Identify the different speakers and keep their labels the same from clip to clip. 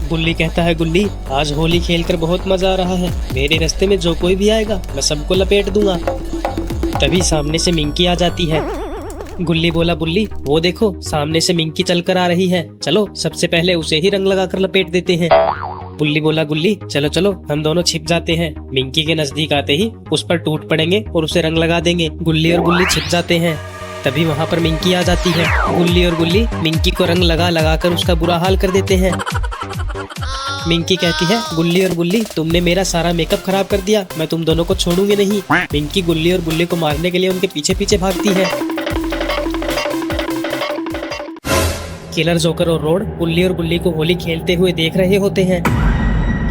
Speaker 1: गुल्ली कहता है, गुल्ली आज होली खेलकर बहुत मजा आ रहा है। मेरे रास्ते में जो कोई भी आएगा मैं सबको लपेट दूंगा। तभी सामने से मिंकी आ जाती है। गुल्ली बोला, बुल्ली वो देखो सामने से मिंकी चलकर आ रही है, चलो सबसे पहले उसे ही रंग लगाकर लपेट देते हैं। बुल्ली बोला, गुल्ली चलो चलो हम दोनों छिप जाते हैं। मिंकी के नजदीक आते ही उस पर टूट पड़ेंगे और उसे रंग लगा देंगे। गुल्ली और गुल्ली छिप जाते हैं। तभी वहाँ पर मिंकी आ जाती है। गुल्ली और गुल्ली मिंकी को रंग लगा लगा कर उसका बुरा हाल कर देते हैं। मिंकी कहती है, गुल्ली और गुल्ली तुमने मेरा सारा मेकअप खराब कर दिया, मैं तुम दोनों को छोड़ूंगी नहीं। मिंकी गुल्ली और गुल्ली को मारने के लिए उनके पीछे पीछे भागती है। किलर जोकर और रोड गुल्ली और गुल्ली को होली खेलते हुए देख रहे होते हैं।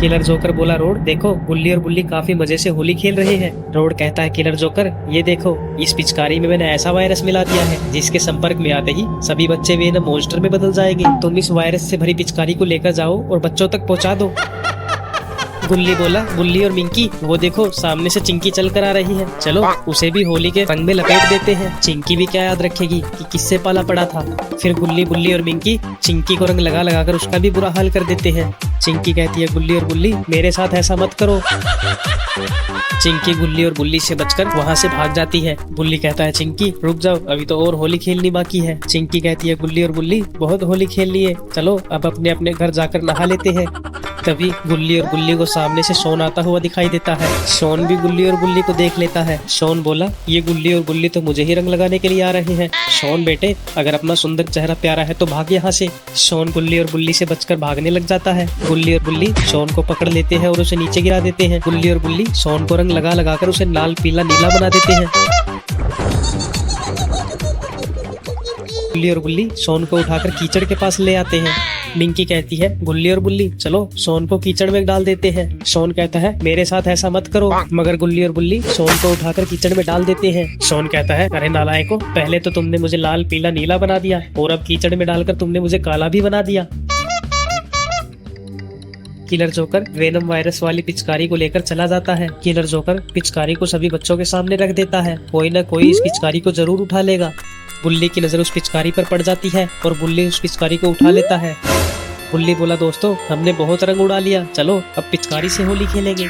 Speaker 1: किलर जोकर बोला, रोड देखो गुल्ली और गुल्ली काफी मजे से होली खेल रहे हैं। रोड कहता है, किलर जोकर ये देखो इस पिचकारी में मैंने ऐसा वायरस मिला दिया है जिसके संपर्क में आते ही सभी बच्चे वेनम मॉन्स्टर में बदल जाएंगे। तुम इस वायरस से भरी पिचकारी को लेकर जाओ और बच्चों तक पहुंचा दो। गुल्ली बोला, गुल्ली और मिंकी वो देखो सामने से चिंकी चल कर आ रही है, चलो उसे भी होली के रंग में लपेट देते हैं। चिंकी भी क्या याद रखेगी कि किससे पाला पड़ा था। फिर गुल्ली बुल्ली और मिंकी चिंकी को रंग लगा लगा कर उसका भी बुरा हाल कर देते हैं। चिंकी कहती है, गुल्ली और गुल्ली मेरे साथ ऐसा मत करो। चिंकी गुल्ली और गुल्ली से बचकर वहाँ से भाग जाती है। गुल्ली कहता है, चिंकी रुक जाओ अभी तो और होली खेलनी बाकी है। चिंकी कहती है, गुल्ली और गुल्ली बहुत होली खेल ली है, चलो अब अपने अपने घर जाकर नहा लेते हैं। तभी गुल्ली और गुल्ली को सामने से शॉन आता हुआ दिखाई देता है। शॉन भी गुल्ली और गुल्ली को देख लेता है। शॉन बोला, ये गुल्ली और गुल्ली तो मुझे ही रंग लगाने के लिए आ रहे हैं। शॉन बेटे अगर अपना सुंदर चेहरा प्यारा है तो भाग यहाँ से। शॉन गुल्ली और गुल्ली से बचकर भागने लग जाता है। गुल्ली और गुल्ली शॉन को पकड़ लेते हैं और उसे नीचे गिरा देते हैं। गुल्ली और गुल्ली शॉन को रंग लगा लगा कर उसे लाल पीला नीला बना देते हैं। गुल्ली और गुल्ली शॉन को उठाकर कीचड़ के पास ले आते हैं। मिंकी कहती है, गुल्ली और गुल्ली चलो शॉन को कीचड़ में डाल देते हैं। शॉन कहता है, मेरे साथ ऐसा मत करो, मगर गुल्ली और गुल्ली शॉन को उठाकर कीचड़ में डाल देते हैं। शॉन कहता है, अरे नालायको पहले तो तुमने मुझे लाल पीला नीला बना दिया और अब कीचड़ में डालकर तुमने मुझे काला भी बना दिया। किलर जोकर वेनम वायरस वाली पिचकारी को लेकर चला जाता है। किलर जोकर पिचकारी को सभी बच्चों के सामने रख देता है, कोई न कोई इस पिचकारी को जरूर उठा लेगा। बुल्ली की नजर उस पिचकारी पर पड़ जाती है और बुल्ली उस पिचकारी को उठा लेता है। बुल्ली बोला, दोस्तों हमने बहुत रंग उड़ा लिया, चलो अब पिचकारी से होली खेलेंगे।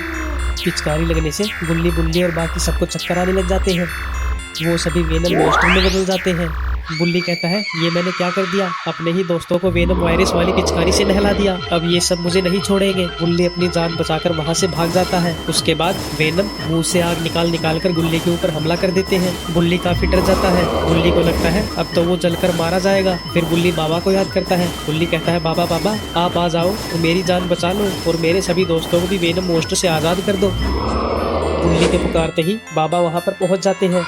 Speaker 1: पिचकारी लगने से गुल्ली बुल्ली और बाकी सबको चक्कर आने लग जाते हैं। वो सभी वेनम मॉन्स्टर में बदल जाते हैं। बुल्ली कहता है, ये मैंने क्या कर दिया, अपने ही दोस्तों को वेनम वायरस वाली पिचकारी से नहला दिया, अब ये सब मुझे नहीं छोड़ेंगे। बुल्ली अपनी जान बचाकर वहाँ से भाग जाता है। उसके बाद वेनम मुंह से आग निकाल निकाल कर गुल्ली के ऊपर हमला कर देते हैं। बुल्ली काफी डर जाता है। बुल्ली को लगता है अब तो वो जलकर मारा जाएगा। फिर बुल्ली बाबा को याद करता है। बुल्ली कहता है, बाबा बाबा आप आ जाओ तो मेरी जान बचा लो और मेरे सभी दोस्तों को भी वेनम मॉन्स्टर से आजाद कर दो। बुल्ली के पुकारते ही बाबा वहाँ पर पहुँच जाते हैं।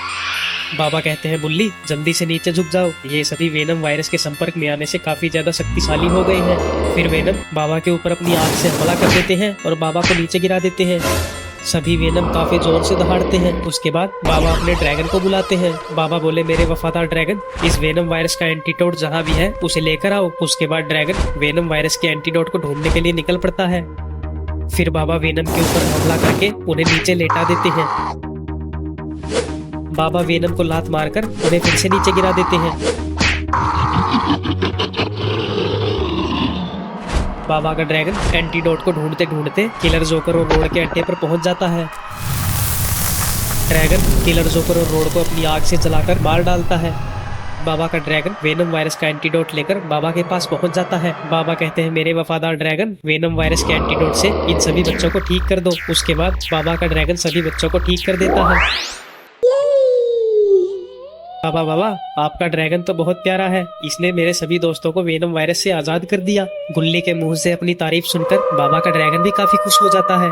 Speaker 1: बाबा कहते हैं, बुल्ली जल्दी से नीचे झुक जाओ, ये सभी वेनम वायरस के संपर्क में आने से काफी ज्यादा शक्तिशाली हो गए हैं। फिर वेनम बाबा के ऊपर अपनी आग से हमला कर देते हैं और बाबा को नीचे गिरा देते हैं। सभी वेनम काफी जोर से दहाड़ते हैं। उसके बाद बाबा अपने ड्रैगन को बुलाते हैं। बाबा बोले, मेरे वफादार ड्रैगन इस वेनम वायरस का एंटीडोट जहाँ भी है उसे लेकर आओ। उसके बाद ड्रैगन वेनम वायरस के एंटीडोट को ढूंढने के लिए निकल पड़ता है। फिर बाबा वेनम के ऊपर हमला करके उन्हें नीचे लेटा देते हैं। बाबा वेनम को लात मारकर उन्हें फिर से नीचे गिरा देते हैं। बाबा का ड्रैगन एंटीडोट को ढूंढते ढूंढते किलर जोकर और रोड के अड्डे पर पहुंच जाता है। ड्रैगन किलर जोकर और रोड को अपनी आग से जलाकर मार डालता है। बाबा का ड्रैगन वेनम वायरस का एंटीडोट लेकर बाबा के पास पहुंच जाता है। बाबा कहते हैं, मेरे वफादार ड्रैगन वेनम वायरस के एंटीडोट से इन सभी बच्चों को ठीक कर दो। उसके बाद बाबा का ड्रैगन सभी बच्चों को ठीक कर देता है। बाबा बाबा आपका ड्रैगन तो बहुत प्यारा है, इसने मेरे सभी दोस्तों को वेनम वायरस से आजाद कर दिया। गुल्ली के मुंह से अपनी तारीफ सुनकर बाबा का ड्रैगन भी काफी खुश हो जाता है।